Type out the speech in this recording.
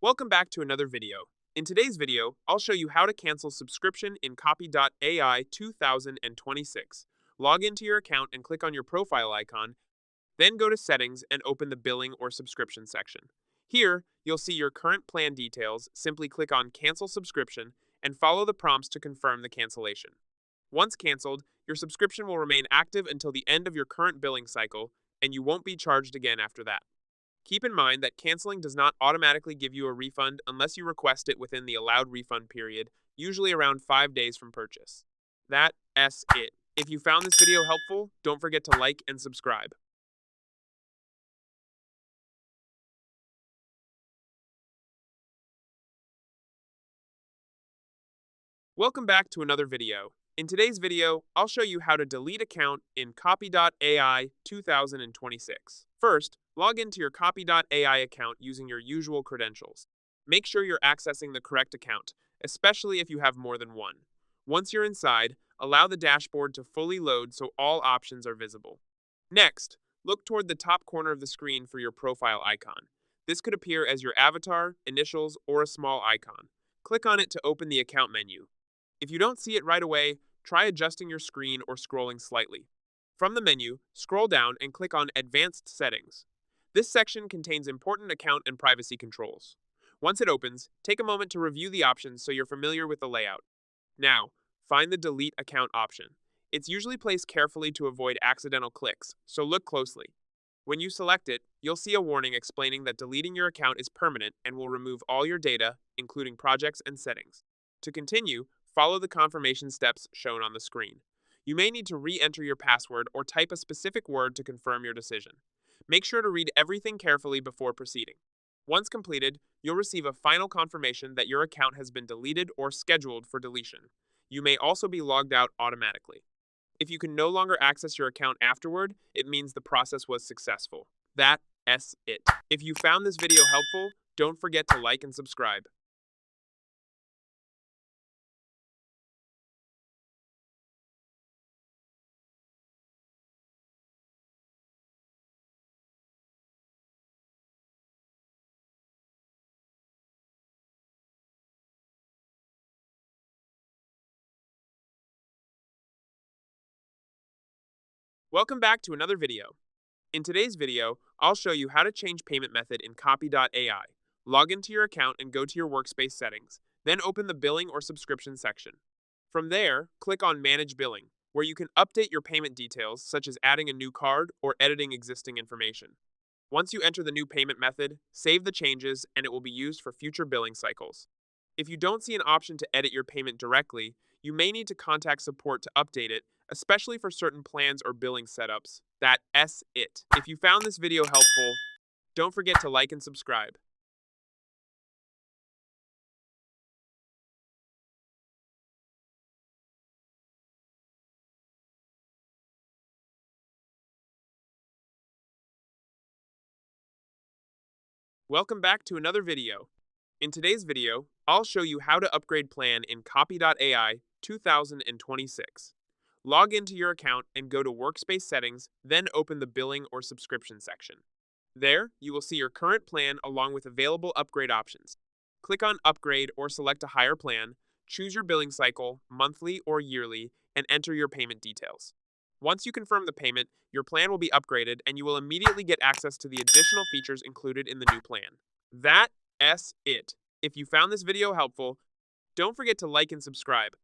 Welcome back to another video. In today's video, I'll show you how to cancel subscription in Copy.ai 2026. Log into your account and click on your profile icon, then go to Settings and open the Billing or Subscription section. Here, you'll see your current plan details. Simply click on Cancel Subscription and follow the prompts to confirm the cancellation. Once canceled, your subscription will remain active until the end of your current billing cycle, and you won't be charged again after that. Keep in mind that canceling does not automatically give you a refund unless you request it within the allowed refund period, usually around 5 days from purchase. That's it. If you found this video helpful, don't forget to like and subscribe. Welcome back to another video. In today's video, I'll show you how to delete account in Copy.ai 2026. First, log into your Copy.ai account using your usual credentials. Make sure you're accessing the correct account, especially if you have more than one. Once you're inside, allow the dashboard to fully load so all options are visible. Next, look toward the top corner of the screen for your profile icon. This could appear as your avatar, initials, or a small icon. Click on it to open the account menu. If you don't see it right away, try adjusting your screen or scrolling slightly. From the menu, scroll down and click on Advanced Settings. This section contains important account and privacy controls. Once it opens, take a moment to review the options so you're familiar with the layout. Now, find the Delete Account option. It's usually placed carefully to avoid accidental clicks, so look closely. When you select it, you'll see a warning explaining that deleting your account is permanent and will remove all your data, including projects and settings. To continue, follow the confirmation steps shown on the screen. You may need to re-enter your password or type a specific word to confirm your decision. Make sure to read everything carefully before proceeding. Once completed, you'll receive a final confirmation that your account has been deleted or scheduled for deletion. You may also be logged out automatically. If you can no longer access your account afterward, it means the process was successful. That's it. If you found this video helpful, don't forget to like and subscribe. Welcome back to another video. In today's video, I'll show you how to change payment method in Copy.ai. Log into your account and go to your Workspace Settings, then open the Billing or Subscription section. From there, click on Manage Billing, where you can update your payment details such as adding a new card or editing existing information. Once you enter the new payment method, save the changes and it will be used for future billing cycles. If you don't see an option to edit your payment directly, you may need to contact support to update it, especially for certain plans or billing setups. That's it. If you found this video helpful, don't forget to like and subscribe. Welcome back to another video. In today's video, I'll show you how to upgrade plan in Copy.ai 2026. Log into your account and go to Workspace Settings, then open the Billing or Subscription section. There, you will see your current plan along with available upgrade options. Click on Upgrade or select a higher plan, choose your billing cycle, monthly or yearly, and enter your payment details. Once you confirm the payment, your plan will be upgraded and you will immediately get access to the additional features included in the new plan. That's it. If you found this video helpful, don't forget to like and subscribe.